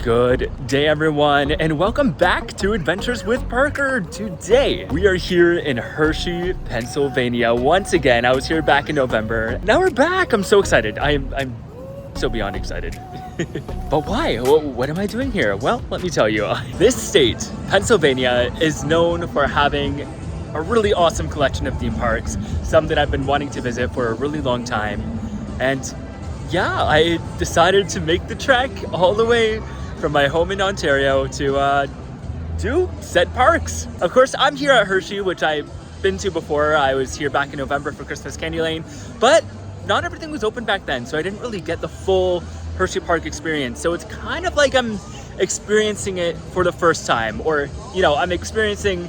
Good day, everyone, and welcome back to Adventures with Parker. Today, we are here in Hershey, Pennsylvania. Once again, I was here back in November. Now we're back. I'm so excited. I'm so beyond excited. But why? What am I doing here? Well, let me tell you. This state, Pennsylvania, is known for having a really awesome collection of theme parks, some that I've been wanting to visit for a really long time. And yeah, I decided to make the trek all the way from my home in Ontario to do said parks. Of course, I'm here at Hershey, which I've been to before. I was here back in November for Christmas Candy Lane, but not everything was open back then, so I didn't really get the full Hersheypark experience. So it's kind of like I'm experiencing it for the first time, or, you know, I'm experiencing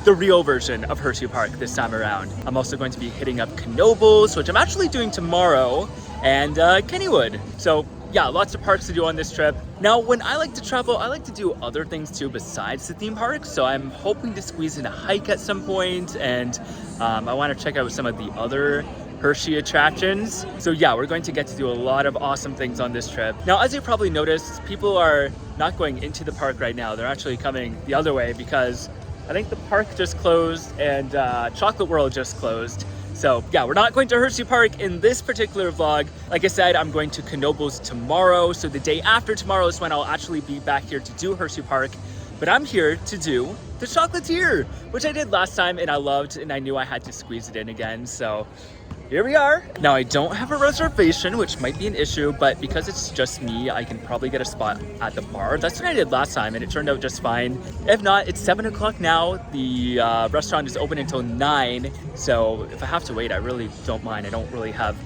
the real version of Hersheypark this time around. I'm also going to be hitting up Knoebels, which I'm actually doing tomorrow, and Kennywood. So yeah, lots of parks to do on this trip. Now, when I like to travel, I like to do other things too besides the theme parks. So I'm hoping to squeeze in a hike at some point, and I want to check out some of the other Hershey attractions. So yeah, we're going to get to do a lot of awesome things on this trip. Now, as you probably noticed, people are not going into the park right now. They're actually coming the other way because I think the park just closed and Chocolate World just closed. So yeah, we're not going to Hersheypark in this particular vlog. Like I said, I'm going to Knoebels tomorrow. So the day after tomorrow is when I'll actually be back here to do Hersheypark. But I'm here to do the Chocolatier, which I did last time and I loved, and I knew I had to squeeze it in again. So here we are. Now, I don't have a reservation, which might be an issue, but because it's just me, I can probably get a spot at the bar. That's what I did last time, and it turned out just fine. If not, it's 7 o'clock now. The restaurant is open until 9, so if I have to wait, I really don't mind. I don't really have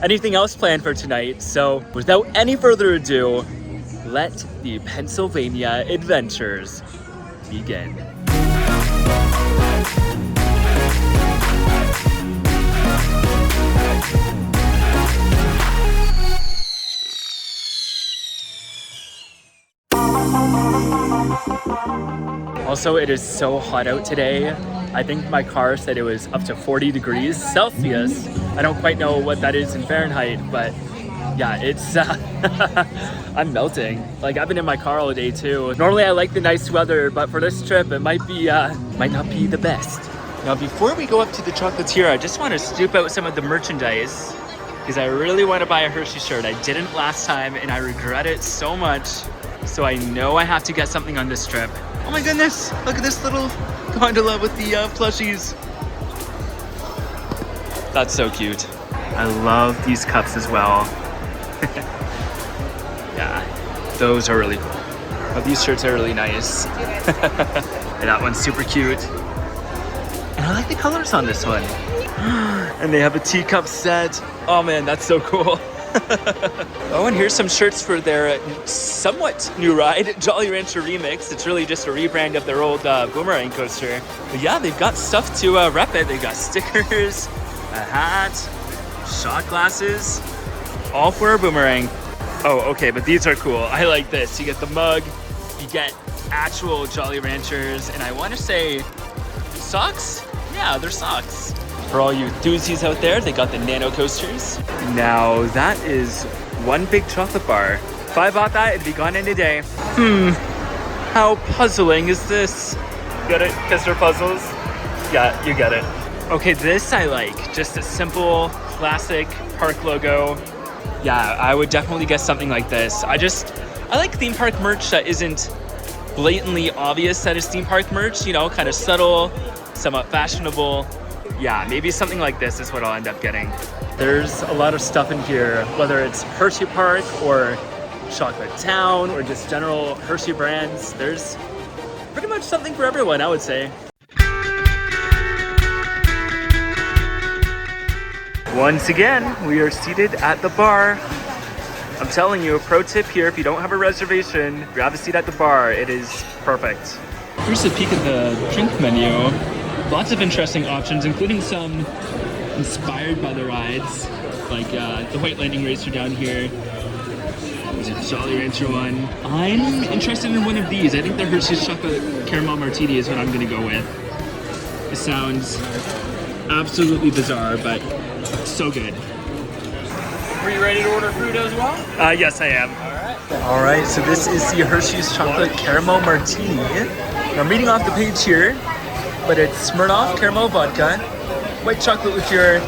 anything else planned for tonight. So without any further ado, let the Pennsylvania adventures begin. Also, it is so hot out today. I think my car said it was up to 40 degrees Celsius. I don't quite know what that is in Fahrenheit, but yeah, it's I'm melting. Like, I've been in my car all day too. Normally I like the nice weather, but for this trip it might not be the best. Now, before we go up to the Chocolatier, I just want to scoop out some of the merchandise because I really want to buy a Hershey shirt. I didn't last time and I regret it so much. So I know I have to get something on this trip. Oh my goodness, look at this little gondola with the plushies. That's so cute. I love these cups as well. Yeah, those are really cool. Oh, these shirts are really nice. And that one's super cute. And I like the colors on this one. And they have a teacup set. Oh man, that's so cool. Oh, and here's some shirts for their somewhat new ride, Jolly Rancher Remix. It's really just a rebrand of their old Boomerang coaster. But yeah, they've got stuff to rep it. They've got stickers, a hat, shot glasses, all for a Boomerang. Oh, okay, but these are cool. I like this. You get the mug, you get actual Jolly Ranchers, and I want to say socks? Yeah, they're socks. For all you enthusiasts out there, they got the nano coasters. Now, that is one big chocolate bar. If I bought that, it'd be gone in a day. How puzzling is this? Get it? Because they're puzzles? Yeah, you get it. Okay, this I like. Just a simple, classic park logo. Yeah, I would definitely get something like this. I like theme park merch that isn't blatantly obvious that it's theme park merch, you know, kind of subtle, somewhat fashionable. Yeah, maybe something like this is what I'll end up getting. There's a lot of stuff in here, whether it's Hersheypark or Chocolate Town or just general Hershey brands. There's pretty much something for everyone, I would say. Once again, we are seated at the bar. I'm telling you, a pro tip here, if you don't have a reservation, grab a seat at the bar. It is perfect. Here's a peek at the drink menu. Lots of interesting options, including some inspired by the rides, like the White Lightning Racer down here. There's a Jolly Rancher one. I'm interested in one of these. I think the Hershey's Chocolate Caramel Martini is what I'm gonna go with. It sounds absolutely bizarre, but so good. Were you ready to order food as well? Yes, I am. All right. All right, so this is the Hershey's Chocolate Caramel Martini. I'm reading off the page here, but it's Smirnoff Caramel Vodka, white chocolate liqueur,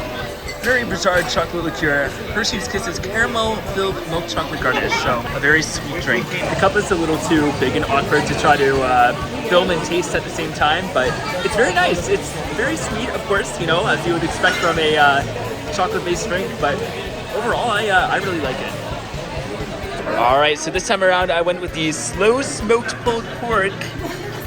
very bizarre chocolate liqueur, Hershey's Kisses caramel-filled milk chocolate garnish, so a very sweet drink. The cup is a little too big and awkward to try to film and taste at the same time, but it's very nice. It's very sweet, of course, you know, as you would expect from a chocolate-based drink, but overall, I really like it. All right, so this time around, I went with the slow smoked pulled pork.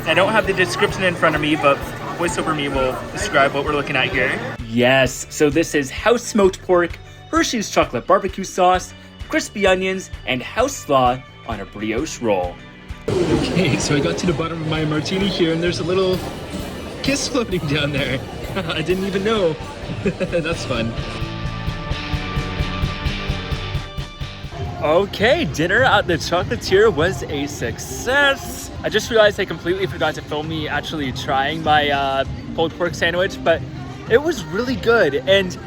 I don't have the description in front of me, but voiceover me will describe what we're looking at here. Yes, so this is house smoked pork, Hershey's chocolate barbecue sauce, crispy onions, and house slaw on a brioche roll. Okay, so I got to the bottom of my martini here, and there's a little kiss floating down there. I didn't even know. That's fun. Okay, dinner at the Chocolatier was a success. I just realized I completely forgot to film me actually trying my pulled pork sandwich, but it was really good. And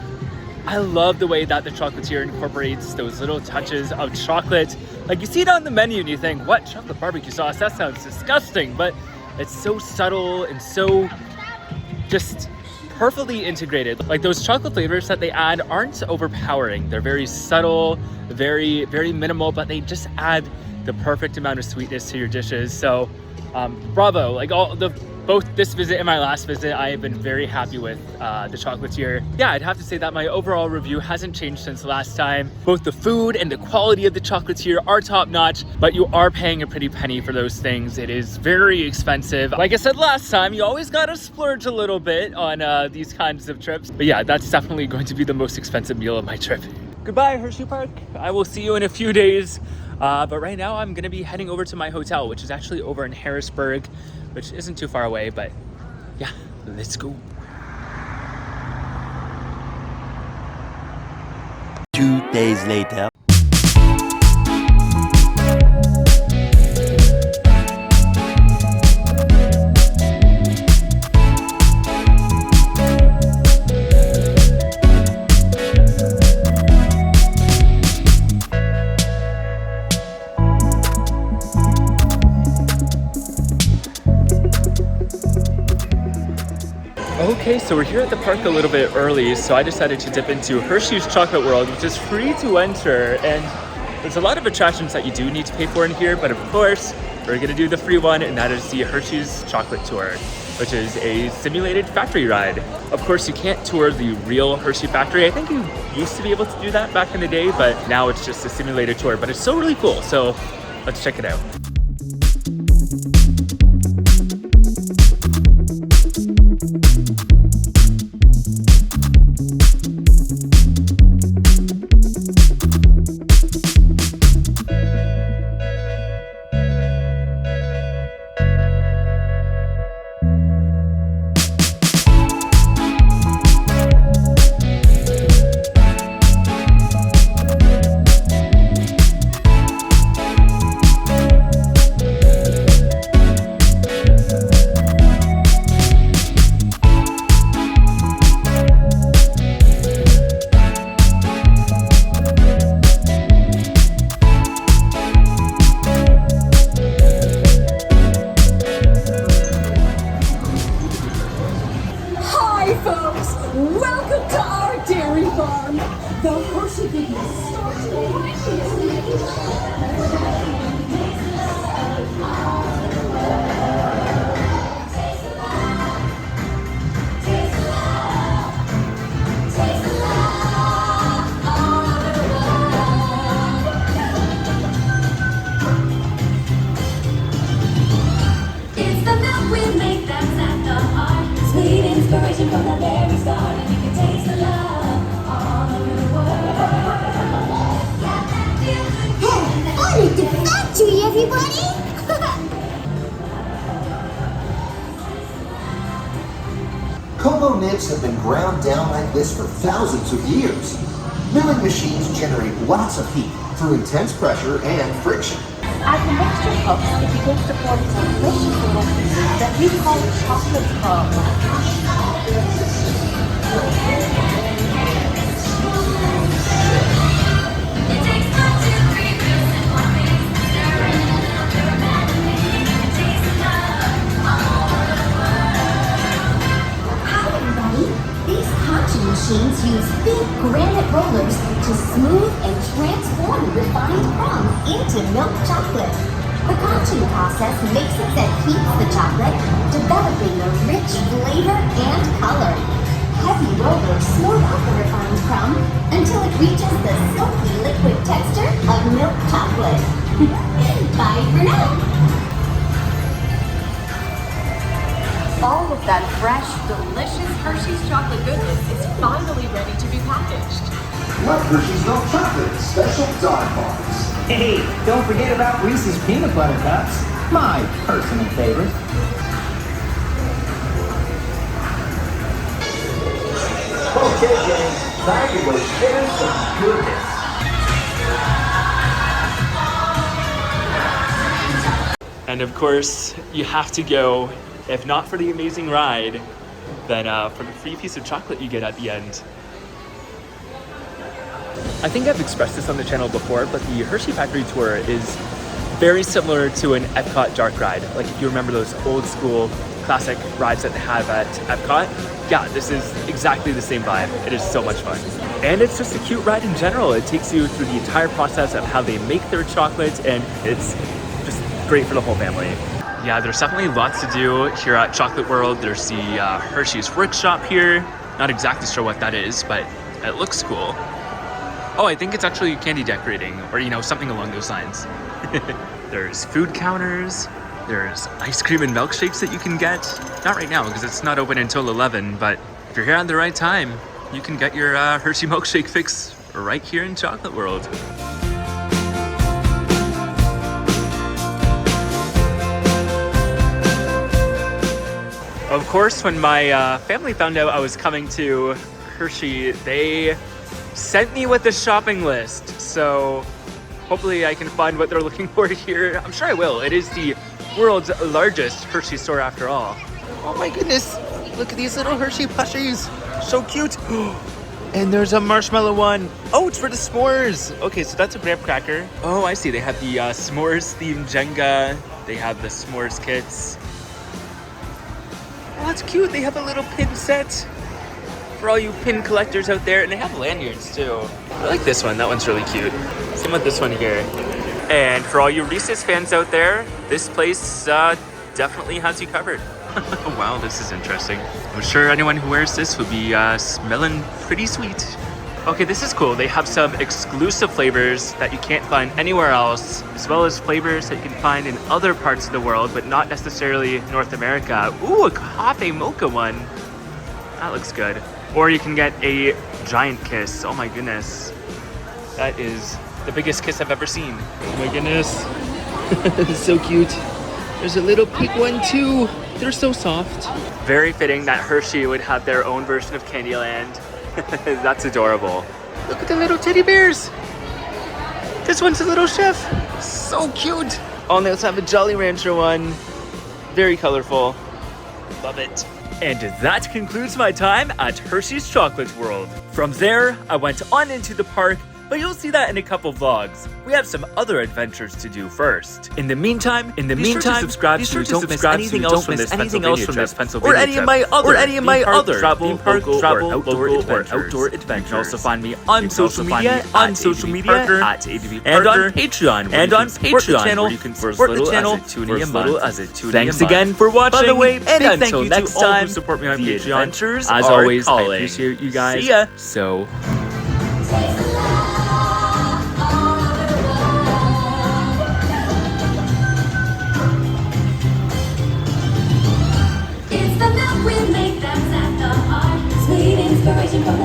I love the way that the Chocolatier incorporates those little touches of chocolate. Like you see it on the menu and you think, what, chocolate barbecue sauce? That sounds disgusting. But it's so subtle and so just perfectly integrated. Like those chocolate flavors that they add aren't overpowering. They're very subtle, very, very minimal, but they just add the perfect amount of sweetness to your dishes. So bravo, like both this visit and my last visit, I have been very happy with the Chocolatier. Yeah, I'd have to say that my overall review hasn't changed since last time. Both the food and the quality of the Chocolatier are top notch, but you are paying a pretty penny for those things. It is very expensive. Like I said last time, you always gotta splurge a little bit on these kinds of trips. But yeah, that's definitely going to be the most expensive meal of my trip. Goodbye, Hersheypark. I will see you in a few days. But right now I'm gonna be heading over to my hotel, which is actually over in Harrisburg, which isn't too far away, but yeah, let's go. 2 days later. Okay, so we're here at the park a little bit early, so I decided to dip into Hershey's Chocolate World, which is free to enter, and there's a lot of attractions that you do need to pay for in here, but of course, we're gonna do the free one, and that is the Hershey's Chocolate Tour, which is a simulated factory ride. Of course, you can't tour the real Hershey factory. I think you used to be able to do that back in the day, but now it's just a simulated tour, but it's still really cool, so let's check it out. Cocoa nibs have been ground down like this for thousands of years. Milling machines generate lots of heat through intense pressure and friction. As the mixture cooks, it begins to form some delicious little pieces that we call chocolate crumbs. big granite rollers to smooth and transform refined crumb into milk chocolate. The conching process mixes and heats the chocolate, developing a rich flavor and color. Heavy rollers smooth out the refined crumb until it reaches the silky liquid texture of milk chocolate. Bye for now. All of that fresh, delicious Hershey's chocolate goodness is finally ready to be packaged. Love Hershey's milk chocolate, special dog bars. Hey, don't forget about Reese's peanut butter cups, my personal favorite. Okay, gang, time to go share some goodness. And of course, you have to go, if not for the amazing ride, then for the free piece of chocolate you get at the end. I think I've expressed this on the channel before, but the Hershey Factory Tour is very similar to an Epcot dark ride. Like if you remember those old school classic rides that they have at Epcot, yeah, this is exactly the same vibe. It is so much fun. And it's just a cute ride in general. It takes you through the entire process of how they make their chocolate, and it's just great for the whole family. Yeah, there's definitely lots to do here at Chocolate World. There's the Hershey's workshop here. Not exactly sure what that is, but it looks cool. Oh, I think it's actually candy decorating, or you know, something along those lines. There's food counters. There's ice cream and milkshakes that you can get. Not right now, because it's not open until 11, but if you're here at the right time, you can get your Hershey milkshake fix right here in Chocolate World. Of course, when my family found out I was coming to Hershey, they sent me with a shopping list. So hopefully I can find what they're looking for here. I'm sure I will. It is the world's largest Hershey store after all. Oh my goodness. Look at these little Hershey plushies. So cute. And there's a marshmallow one. Oh, it's for the s'mores. Okay, so that's a graham cracker. Oh, I see. They have the s'mores themed Jenga. They have the s'mores kits. Oh, that's cute. They have a little pin set for all you pin collectors out there. And they have lanyards too. I like this one. That one's really cute. Same with this one here. And for all you Reese's fans out there, this place definitely has you covered. Wow, this is interesting. I'm sure anyone who wears this would be smelling pretty sweet. Okay, this is cool. They have some exclusive flavors that you can't find anywhere else, as well as flavors that you can find in other parts of the world, but not necessarily North America. Ooh, a coffee mocha one. That looks good. Or you can get a giant kiss. Oh my goodness. That is the biggest kiss I've ever seen. Oh my goodness. It's so cute. There's a little pink one too. They're so soft. Very fitting that Hershey would have their own version of Candyland. That's adorable. Look at the little teddy bears. This one's a little chef. So cute. Oh, and they also have a Jolly Rancher one. Very colorful. Love it. And that concludes my time at Hershey's Chocolate World. From there, I went on into the park, but you'll see that in a couple vlogs. We have some other adventures to do first. In the meantime, be sure to subscribe so you don't miss anything else from this Pennsylvania trip, or any of my other travel, local, or outdoor adventures. You can also find me on social media at ADV and on Patreon, where you can support the channel for as little as a toonie. Thanks again for watching. By the way, and until next time, support me on Patreon. As always, I appreciate you guys. See ya. So. We make that's at the heart. Sweet inspiration from